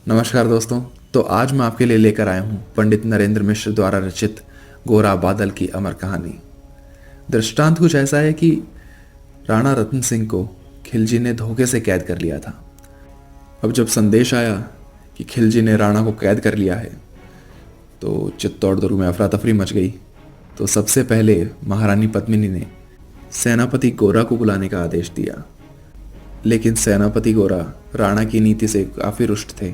नमस्कार दोस्तों। तो आज मैं आपके लिए लेकर आया हूँ पंडित नरेंद्र मिश्र द्वारा रचित गोरा बादल की अमर कहानी। दृष्टांत कुछ ऐसा है कि राणा रतन सिंह को खिलजी ने धोखे से कैद कर लिया था। अब जब संदेश आया कि खिलजी ने राणा को कैद कर लिया है तो चित्तौड़ दुर्ग में अफरा तफरी मच गई। तो सबसे पहले महारानी पद्मिनी ने सेनापति गोरा को बुलाने का आदेश दिया, लेकिन सेनापति गोरा राणा की नीति से काफ़ी रुष्ट थे।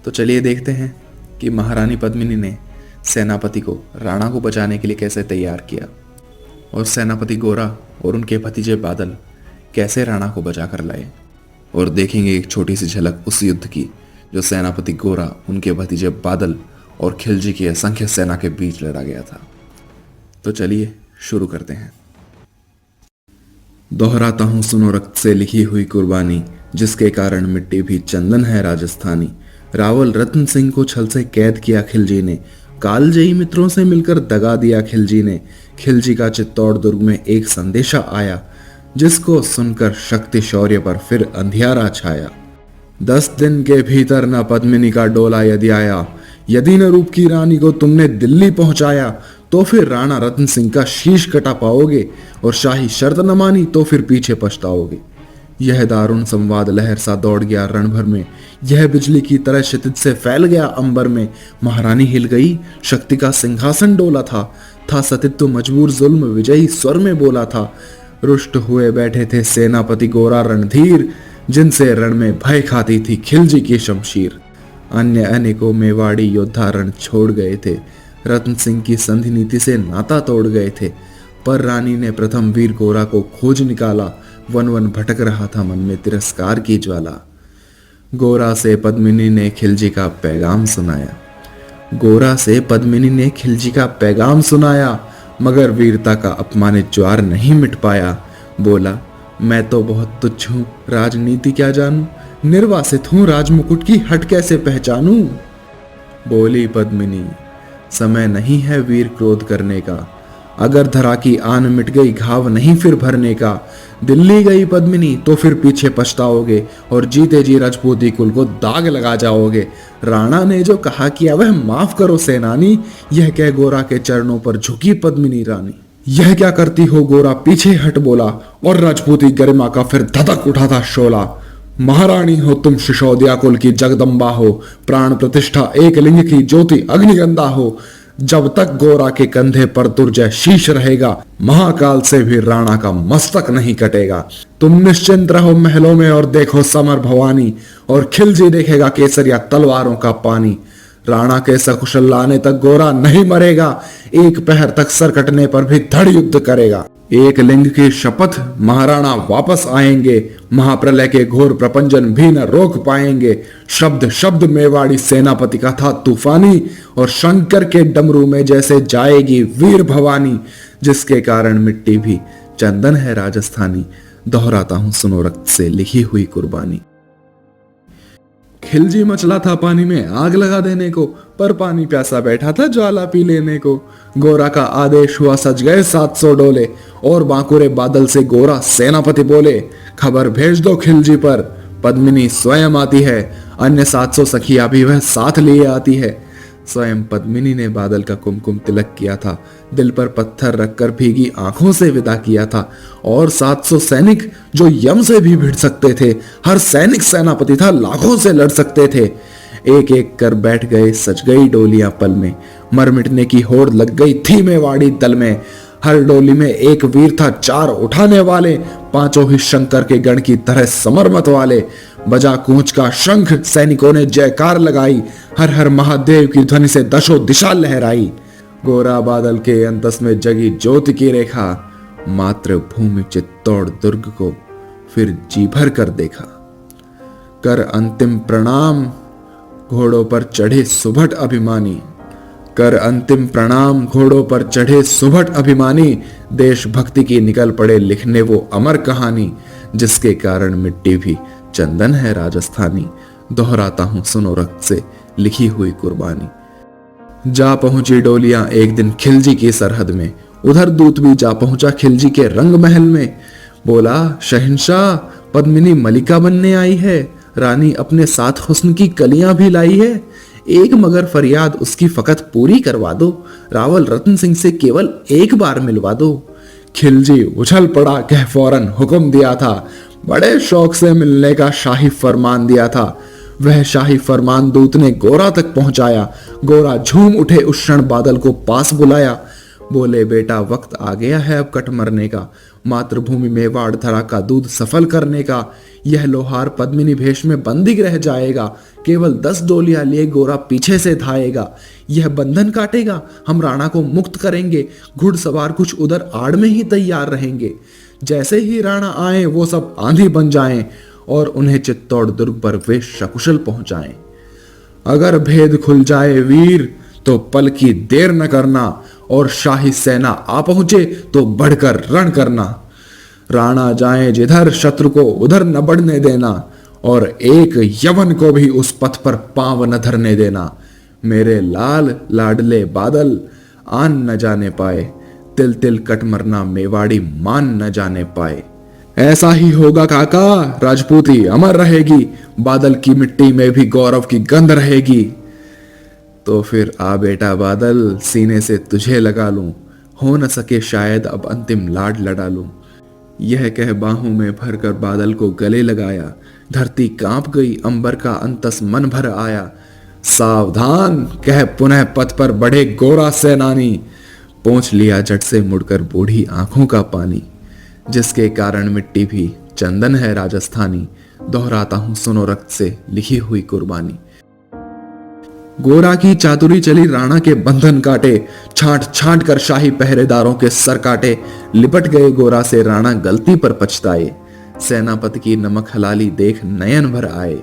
तो चलिए देखते हैं कि महारानी पद्मिनी ने सेनापति को राणा को बचाने के लिए कैसे तैयार किया और सेनापति गोरा और उनके भतीजे बादल कैसे राणा को बचा कर लाए। और देखेंगे एक छोटी सी झलक उस युद्ध की जो सेनापति गोरा, उनके भतीजे बादल और खिलजी की असंख्य सेना के बीच लड़ा गया था। तो चलिए शुरू करते हैं। दोहराता हूं सुनो रक्त से लिखी हुई कुर्बानी, जिसके कारण मिट्टी भी चंदन है राजस्थानी। रावल रतन सिंह को छल से कैद किया खिलजी ने, कालजयी मित्रों से मिलकर दगा दिया खिलजी ने। खिलजी का चित्तौड़ दुर्ग में एक संदेशा आया, जिसको सुनकर शक्ति शौर्य पर फिर अंधियारा छाया। 10 दिन के भीतर न पद्मिनी का डोला यदि आया, यदि न रूप की रानी को तुमने दिल्ली पहुंचाया, तो फिर राणा रतन सिंह का शीश कटा पाओगे, और शाही शर्त न मानी तो फिर पीछे पछताओगे। यह दारुण संवाद लहर सा दौड़ गया रण भर में, यह बिजली की तरह क्षितिज से फैल गया अंबर में। महारानी हिल गई, शक्ति का सिंहासन डोला था सतित्व मजबूर जुल्म विजयी स्वर में बोला था। रुष्ट हुए बैठे थे सेनापति गोरा रणधीर, जिनसे रण में भय खाती थी खिलजी की शमशीर। अन्य अनेकों मेवाड़ी योद्धा रण छोड़ गए थे, रतन सिंह की संधि नीति से नाता तोड़ गए थे। पर रानी ने प्रथम वीर गोरा को खोज निकाला, वन वन भटक रहा था मन में तिरस्कार की ज्वाला। गोरा से पद्मिनी ने खिलजी का पैगाम सुनाया, गोरा से पद्मिनी ने खिलजी का पैगाम सुनाया, मगर वीरता का अपमानित ज्वार नहीं मिट पाया। बोला, मैं तो बहुत तुच्छ हूं, राजनीति क्या जानूं, निर्वासित हूं, राजमुकुट की हट कैसे पहचानूं। बोली पद्मिनी, समय नहीं है वीर क्रोध करने का, अगर धरा की आन मिट गई घाव नहीं फिर भरने का। दिल्ली गई पद्मिनी तो फिर पीछे पछताओगे, और जीते जी राजपूती कुल को दाग लगा जाओगे। राणा ने जो कहा किया वह माफ करो सेनानी, यह कह गोरा के चरणों पर झुकी पद्मिनी रानी। यह क्या करती हो गोरा पीछे हट बोला, और राजपूती गरिमा का फिर धधक उठा था शोला। महारानी हो तुम शिशोदिया कुल की जगदम्बा हो, प्राण प्रतिष्ठा एक लिंग की ज्योति अग्निगंधा हो। जब तक गोरा के कंधे पर दुर्जय शीश रहेगा, महाकाल से भी राणा का मस्तक नहीं कटेगा। तुम निश्चिंत रहो महलों में और देखो समर भवानी, और खिलजी देखेगा केसरिया तलवारों का पानी। राणा के सकुशल लाने तक गोरा नहीं मरेगा, एक पहर तक सर कटने पर भी धड़ युद्ध करेगा। एक लिंग की शपथ महाराणा वापस आएंगे, महाप्रलय के घोर प्रपंचन भी न रोक पाएंगे। शब्द शब्द मेवाड़ी सेनापति का था तूफानी, और शंकर के डमरू में जैसे जाएगी वीर भवानी, जिसके कारण मिट्टी भी चंदन है राजस्थानी। दोहराता हूं सुनो रक्त से लिखी हुई कुर्बानी। खिलजी मचला था पानी में आग लगा देने को, पर पानी प्यासा बैठा था ज्वाला पी लेने को। गोरा का आदेश हुआ सज गए 700 डोले, और बांकुरे बादल से गोरा सेनापति बोले, खबर भेज दो खिलजी पर, पद्मिनी स्वयं आती है, अन्य 700 सखिया भी वह साथ लिए आती है। स्वयं पद्मिनी ने बादल का कुमकुम तिलक किया था, दिल पर पत्थर रखकर भीगी आंखों से विदा किया था। और 700 सैनिक जो यम से भी भिड़ सकते थे, हर सैनिक सेनापति था, लाखों से लड़ सकते थे। एक एक कर बैठ गए, सज गई डोलियां पल में, मर मिटने की होड़ लग गई थी मेवाड़ी दल में। हर डोली में एक वीर था, 4 उठाने वाले, पांचों ही शंकर के गण की तरह समरमत वाले। बजा कूंच का शंख, सैनिकों ने जयकार लगाई, हर हर महादेव की ध्वनि से दशो दिशा लहराई। गोरा बादल के अंतस में जगी ज्योति की रेखा, मातृभूमि चित्तौड़ दुर्ग को फिर जी भर कर देखा। कर अंतिम प्रणाम घोड़ों पर चढ़े सुभट अभिमानी, कर अंतिम प्रणाम घोड़ों पर चढ़े सुभट अभिमानी। देशभक्ति की निकल पड़े लिखने वो अमर कहानी, जिसके कारण मिट्टी भी चंदन है राजस्थानी। दोहराता हूं सुनो रक्त से लिखी हुई कुर्बानी। जा पहुंची डोलियां एक दिन खिलजी की सरहद में, उधर दूत भी जा पहुंचा खिलजी के रंग महल में। बोला, शहंशाह पद्मिनी मलिका बनने आई है, रानी अपने साथ हुस्न की कलियां भी लाई है, एक मगर फरियाद उसकी फकत पूरी करवा दो, रावल रतन सिंह से केवल एक बार मिलवा दो। खिलजी उछल पड़ा, कह फौरन हुक्म दिया था, बड़े शौक से मिलने का शाही फरमान दिया था। वह शाही फरमान दूत ने गोरा तक पहुंचाया। गोरा झूम उठे, उस क्षण बादल को पास बुलाया। बोले, बेटा वक्त आ गया है अब कट मरने का, मातृभूमि मेवाड़ धरा का दूध सफल करने का। यह लोहार पद्मिनी भेष में बंदी रह जाएगा, केवल 10 डोलियां लिए गोरा पीछे से धाएगा। यह बंधन काटेगा, हम राणा को मुक्त करेंगे, घुड़सवार कुछ उधर आड़ में ही तैयार रहेंगे। जैसे ही राणा आए वो सब आंधी बन जाएं और उन्हें चित्तौड़ दुर्ग पर वे सकुशल पहुंचाएं। अगर भेद खुल जाए वीर तो पल की देर न करना, और शाही सेना आ पहुंचे तो बढ़कर रण करना। राणा जाए जिधर शत्रु को उधर न बढ़ने देना, और एक यवन को भी उस पथ पर पांव न धरने देना। मेरे लाल लाडले बादल आन न जाने पाए, तिल तिल कट मरना मेवाड़ी मान न जाने पाए। ऐसा ही होगा काका, राजपूती अमर रहेगी, बादल की मिट्टी में भी गौरव की गंध रहेगी। तो फिर आ बेटा बादल, सीने से तुझे लगा लूं, हो न सके शायद अब अंतिम लाड लड़ा लूं। यह कह बाहों में भरकर बादल को गले लगाया। धरती कांप गई, अंबर का अंतस मन भर आया। सावधान, कह पुनः पथ पर बढ़े गोरा सेनानी। पोंछ लिया जट से मुड़कर बूढ़ी आंखों का पानी। जिसके कारण मिट्टी भी चंदन है राजस्थानी, दोहराता हूं सुनो रक्त से लिखी हुई कुर्बानी। गोरा की चातुरी चली, राणा के बंधन काटे, छांट छांट कर शाही पहरेदारों के सर काटे। लिपट गए गोरा से राणा, गलती पर पछताए, सेनापति की नमक हलाली देख नयन भर आए।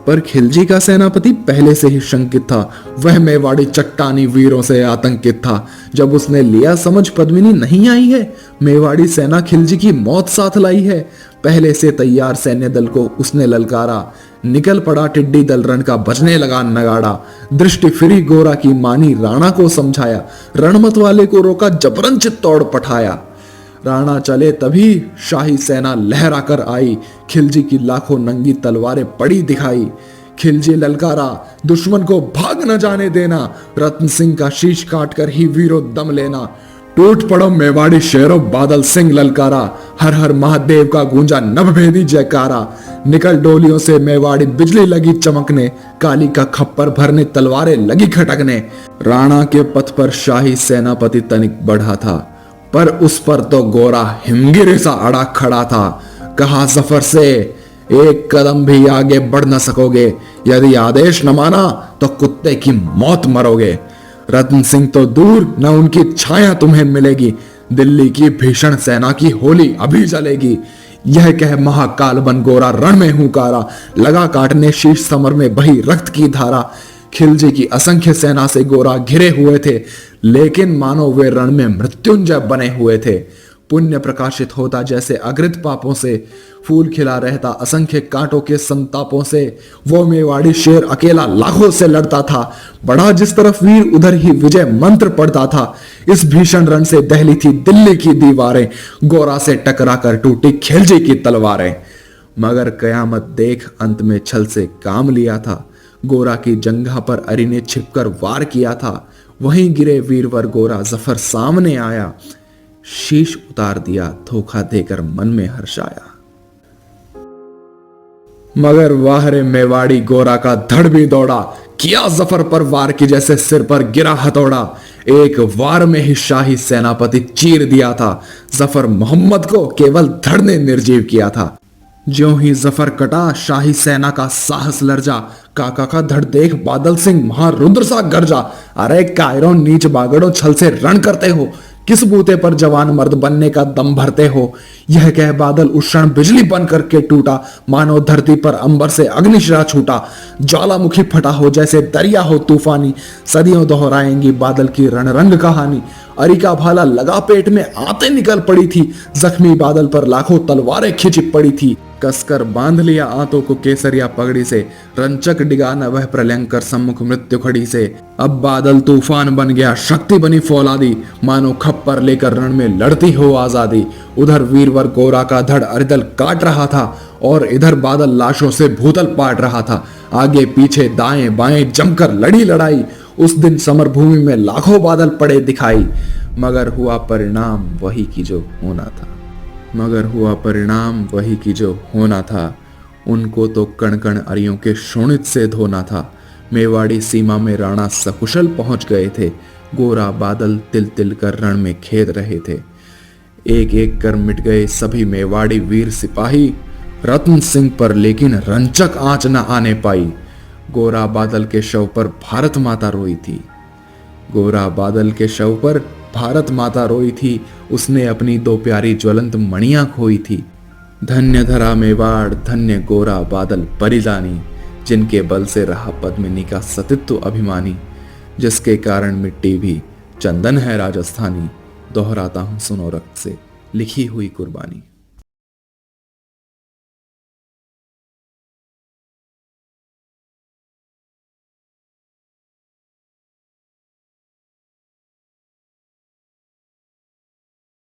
पर खिलजी का सेनापति पहले से ही शंकित था। वह मेवाड़ी चट्टानी वीरों से आतंकित था। जब उसने लिया समझ पद्मिनी नहीं आई है, मेवाड़ी सेना खिलजी की मौत साथ लाई है। पहले से तैयार सैन्य दल को उसने ललकारा। निकल पड़ा टिड्डी दल, रण का बजने लगा नगाड़ा। दृष्टि फिरी गोरा की मानी, राणा को समझाया, रणमत वाले को रोका, जबरन चित्तौड़ पठाया। राणा चले तभी शाही सेना लहरा कर आई। खिलजी की लाखों नंगी तलवारें पड़ी दिखाई। खिलजी ललकारा, दुश्मन को भाग न जाने देना, रतन सिंह का शीश काट कर ही वीरों दम लेना। टूट पड़ो मेवाड़ी शेरों, बादल सिंह ललकारा, हर हर महादेव का गूंजा नभभेदी जयकारा। निकल डोलियों से मेवाड़ी, बिजली लगी चमकने, काली का खप्पर भरने, तलवारें लगी खटकने। राणा के पथ पर शाही सेनापति तनिक बढ़ा था, पर उस पर तो गोरा हिमगिरी सा अड़ा खड़ा था। कहा जफर से, एक कदम भी आगे बढ़ न सकोगे, यदि आदेश न माना तो कुत्ते की मौत मरोगे। रतन सिंह तो दूर, न उनकी छाया तुम्हें मिलेगी, दिल्ली की भीषण सेना की होली अभी जलेगी। यह कह महाकाल बन गोरा रण में हुंकारा, लगा काटने शीश समर में बही रक्त की धारा। खिलजी की असंख्य सेना से गोरा घिरे हुए थे, लेकिन मानो वे रण में मृत्युंजय बने हुए थे। पुण्य प्रकाशित होता जैसे अकृत पापों से, फूल खिला रहता असंख्य कांटों के संतापों से। वो मेवाड़ी शेर अकेला लाखों से लड़ता था, बढ़ा जिस तरफ वीर उधर ही विजय मंत्र पड़ता था। इस भीषण रण से दहली थी दिल्ली की दीवारें, गोरा से टकरा कर टूटी खिलजी की तलवारें। मगर कयामत देख अंत में छल से काम लिया था। गोरा की जंघा पर अरी ने छिपकर वार किया था। वहीं गिरे वीरवर गोरा, जफर सामने आया, शीश उतार दिया, धोखा देकर मन में हर्षाया। मगर वाह रे मेवाड़ी, गोरा का धड़ भी दौड़ा, किया जफर पर वार की जैसे सिर पर गिरा हथौड़ा। एक वार में ही शाही सेनापति चीर दिया था, जफर मोहम्मद को केवल धड़ ने निर्जीव किया था। ज्यों ही जफर कटा, शाही सेना का साहस लर्जा। काका का धड़ देख बादल सिंह महारुद्र सा गरजा। अरे कायरों नीच बागड़ों, छल से रण करते हो, किस बूते पर जवान मर्द बनने का दम भरते हो। यह कह बादल उस क्षण बिजली बन करके टूटा, मानो धरती पर अंबर से अग्निशिरा छूटा। ज्वालामुखी फटा हो जैसे दरिया हो तूफानी, सदियों दोहराएंगी बादल की रणरंग कहानी। अरी का भाला लगा पेट में, आते निकल पड़ी थी, जख्मी बादल पर लाखों तलवारें खिंच पड़ी थी। कसकर बांध लिया आंतों को केसरिया पगड़ी से, रंचक डिगा न वह प्रलयंकर सम्मुख मृत्यु खड़ी से। अब बादल तूफान बन गया, शक्ति बनी फौलादी, मानो खप्पर लेकर रण में लड़ती हो आजादी। उधर वीरवर गोरा का धड़ अरिदल काट रहा था और इधर बादल लाशों से भूतल पाट रहा था। आगे पीछे दाएं बाएं जमकर लड़ी लड़ाई, उस दिन समर भूमि में लाखों बादल पड़े दिखाई। मगर हुआ परिणाम वही की जो होना था, मगर हुआ परिणाम वही की जो होना था। उनको तो कण कण अरियों के शोणित से धोना था। मेवाड़ी सीमा में राणा सकुशल पहुंच गए थे, गोरा बादल तिल तिल कर रण में खेद रहे थे। एक एक कर मिट गए सभी मेवाड़ी वीर सिपाही, रतन सिंह पर लेकिन रंचक आंच न आने पाई। गोरा बादल के शव पर भारत माता रोई थी, गोरा बादल के शव पर भारत माता रोई थी। उसने अपनी दो प्यारी ज्वलंत मणियां खोई थी। धन्य धरा मेवाड़, धन्य गोरा बादल परिदानी, जिनके बल से रहा पद्मिनी का सतित्व अभिमानी, जिसके कारण मिट्टी भी चंदन है राजस्थानी। दोहराता हूं सुनो रक्त से लिखी हुई कुर्बानी।